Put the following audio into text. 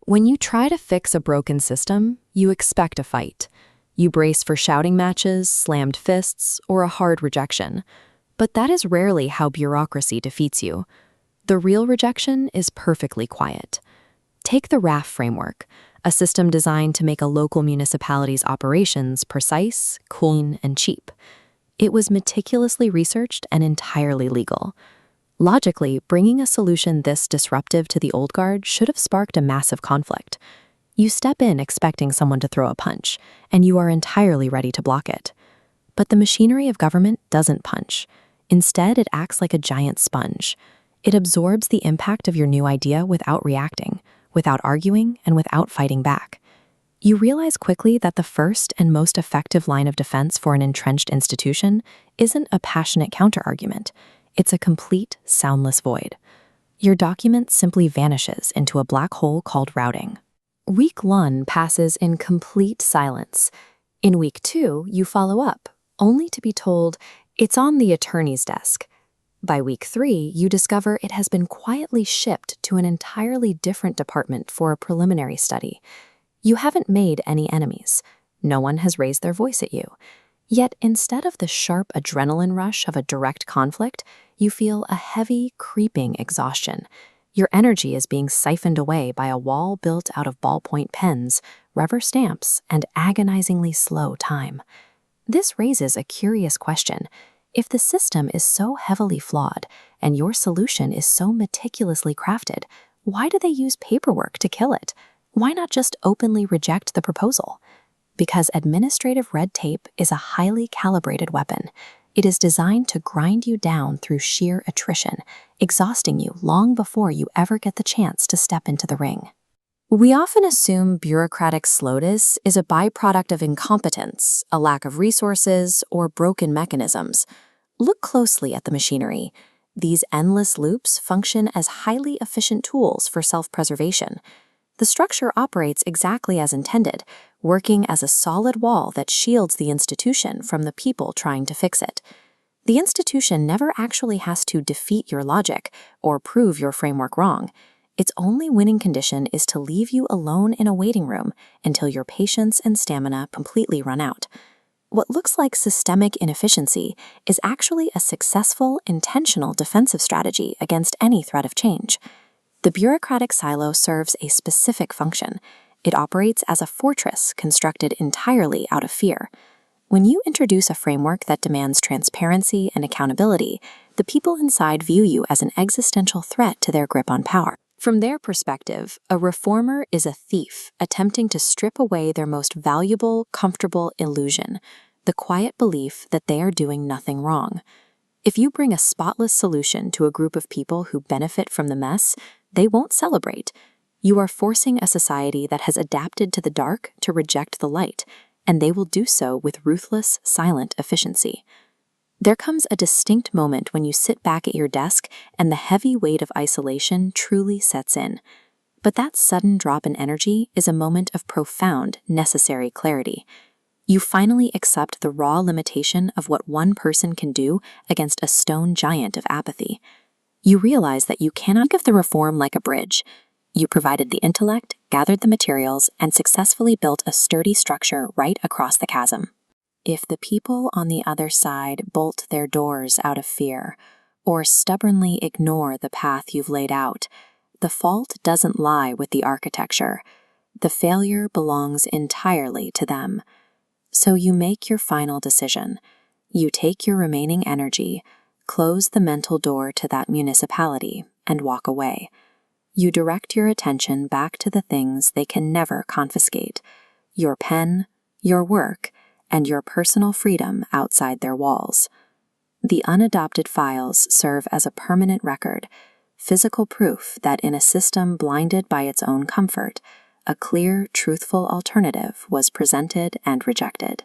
When you try to fix a broken system, you expect a fight. You brace for shouting matches, slammed fists, or a hard rejection. But that is rarely how bureaucracy defeats you. The real rejection is perfectly quiet. Take the RAAF framework, a system designed to make a local municipality's operations precise, clean, and cheap. It was meticulously researched and entirely legal. Logically, bringing a solution this disruptive to the old guard should have sparked a massive conflict. You step in expecting someone to throw a punch, and you are entirely ready to block it. But the machinery of government doesn't punch. Instead, it acts like a giant sponge. It absorbs the impact of your new idea without reacting, without arguing, and without fighting back. You realize quickly that the first and most effective line of defense for an entrenched institution isn't a passionate counterargument. It's a complete, soundless void. Your document simply vanishes into a black hole called routing. Week 1 passes in complete silence. In week 2, you follow up, only to be told it's on the attorney's desk. By week 3, you discover it has been quietly shipped to an entirely different department for a preliminary study. You haven't made any enemies. No one has raised their voice at you. Yet instead of the sharp adrenaline rush of a direct conflict, you feel a heavy, creeping exhaustion. Your energy is being siphoned away by a wall built out of ballpoint pens, rubber stamps, and agonizingly slow time. This raises a curious question. If the system is so heavily flawed, and your solution is so meticulously crafted, why do they use paperwork to kill it? Why not just openly reject the proposal? Because administrative red tape is a highly calibrated weapon. It is designed to grind you down through sheer attrition, exhausting you long before you ever get the chance to step into the ring. We often assume bureaucratic slowness is a byproduct of incompetence, a lack of resources, or broken mechanisms. Look closely at the machinery. These endless loops function as highly efficient tools for self-preservation. The structure operates exactly as intended, working as a solid wall that shields the institution from the people trying to fix it. The institution never actually has to defeat your logic or prove your framework wrong. Its only winning condition is to leave you alone in a waiting room until your patience and stamina completely run out. What looks like systemic inefficiency is actually a successful, intentional defensive strategy against any threat of change. The bureaucratic silo serves a specific function. It operates as a fortress constructed entirely out of fear. When you introduce a framework that demands transparency and accountability, the people inside view you as an existential threat to their grip on power. From their perspective, a reformer is a thief attempting to strip away their most valuable, comfortable illusion, the quiet belief that they are doing nothing wrong. If you bring a spotless solution to a group of people who benefit from the mess, they won't celebrate. You are forcing a society that has adapted to the dark to reject the light, and they will do so with ruthless, silent efficiency. There comes a distinct moment when you sit back at your desk and the heavy weight of isolation truly sets in. But that sudden drop in energy is a moment of profound, necessary clarity. You finally accept the raw limitation of what one person can do against a stone giant of apathy. You realize that you cannot think of the reform like a bridge. You provided the intellect, gathered the materials, and successfully built a sturdy structure right across the chasm. If the people on the other side bolt their doors out of fear, or stubbornly ignore the path you've laid out, the fault doesn't lie with the architecture. The failure belongs entirely to them. So you make your final decision. You take your remaining energy, close the mental door to that municipality, and walk away. You direct your attention back to the things they can never confiscate: your pen, your work, and your personal freedom outside their walls. The unadopted files serve as a permanent record, physical proof that in a system blinded by its own comfort, a clear, truthful alternative was presented and rejected.